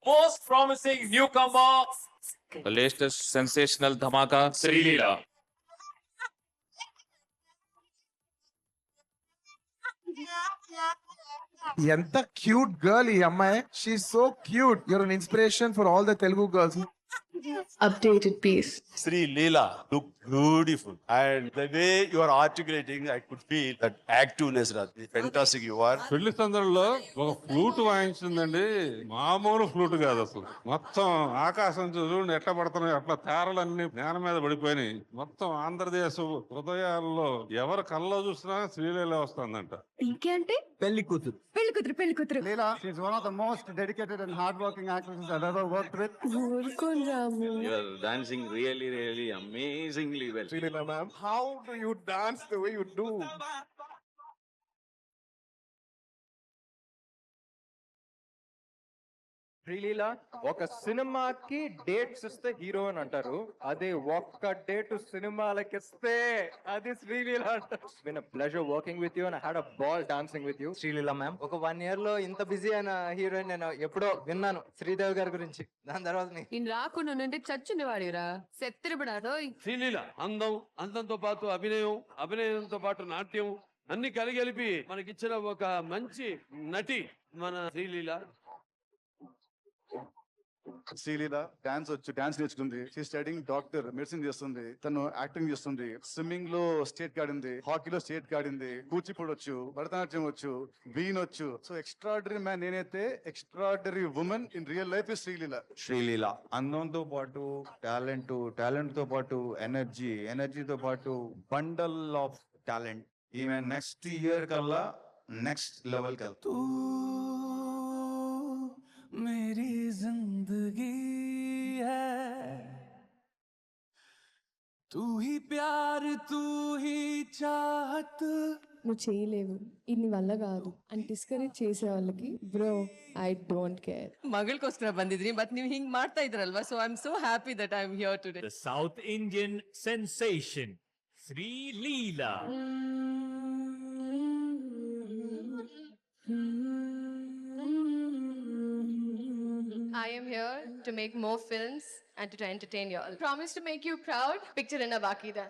Most promising newcomer, the latest sensational dhamaka, Sri Leela. ఎంత cute girl ఈ అమ్మాయి. She so cute. You're an inspiration for all the Telugu girls. Updated piece. Sri Leela look beautiful, and the way you are articulating, I could feel that activeness. Radhi. Fantastic you are. పెళ్లి సందర్భంలో ఒక flute వాయించిందండి. మామూలు flute కాదు అసలు. మొత్తం ఆకాశం చూడండి ఎట్లా పడుతున్నాయి, అట్లా తారలన్నీ నేల మీద పడిపోయినాయి. మొత్తం ఆంధ్రదేశ్ హృదయాల్లో ఎవరు కల్లో చూసినా శ్రీలీల వస్తుందంట. ఇంకే అంటే పెళ్లి కూతురు. పెళ్లి కూతురు పెళ్లి కూతురు. Leela, she's one of the most dedicated and hardworking actresses I've ever worked with. ఊరుకోని Ramu. You are dancing really amazingly well. Sri Leela ma'am, how do you dance the way you do? Sreeleela ఒక సినిమాకి dates ఇస్తే hero అని అంటారు, అదే ఒక్క date సినిమాలకి ఇస్తే అది శ్రీలీల అంటారు. Been pleasure working with you and I had a ball dancing with you. Sreeleela ma'am, ఒక 1 year లో ఇంత బిజీ అయిన హీరోయిన్ నేను ఎప్పుడో విన్నాను, శ్రీదేవి గారి గురించి. దాని తర్వాత నేను రాకుండా నుండి చచ్చుండేవాడిరా, సెత్తిరపడారో. శ్రీలీల అందంతో పాటు అభినయంతో పాటు నాట్యం అన్ని కలిపి మనకిచ్చిన ఒక మంచి నటి మన శ్రీలీల. శ్రీలీల డాన్స్ నేర్చుకుంది. షీ స్టడింగ్ డాక్టర్, మెడిసిన్ చేస్తుంది. తను యాక్టింగ్ చేస్తుంది. స్విమ్మింగ్ లో స్టేట్ ఆడింది, హాకీలో స్టేట్ ఆడింది, కూచిపూడి వచ్చు, భరతనాట్యం వచ్చు, వీన్ వచ్చు. సో ఎక్స్ట్రాడనరీ మ్యాన్ నేనైతే, extraordinary women in real life is Sreeleela. Sreeleela అందంతో పాటు టాలెంట్ తో పాటు ఎనర్జీతో పాటు బండల్ ఆఫ్ టాలెంట్. ఈమె నెక్స్ట్ ఇయర్ కల్లా నెక్స్ట్ లెవెల్ కి వెళ్తా. मेरी जिंदगी है, तू ही प्यार तू ही चाहत. నువ్వు చేయలేవు, ఇది వల్ల కాదు అని డిస్కరేజ్ చేసే వాళ్ళకి బ్రో ఐ డోంట్ కేర్. ಮಗಳಗೋಸ್ಕರ ಬಂದಿದ್ರಿ, ಬಟ್ ನೀವು ಹಿಂಗ್ ಮಾಡ್ತಾ ಇದ್ರಲ್ವಾ, so I am so happy that I am here today. The South Indian sensation, Sri Leela. I am here to make more films and to entertain you all. Promise to make you proud. Picture in a Bakida.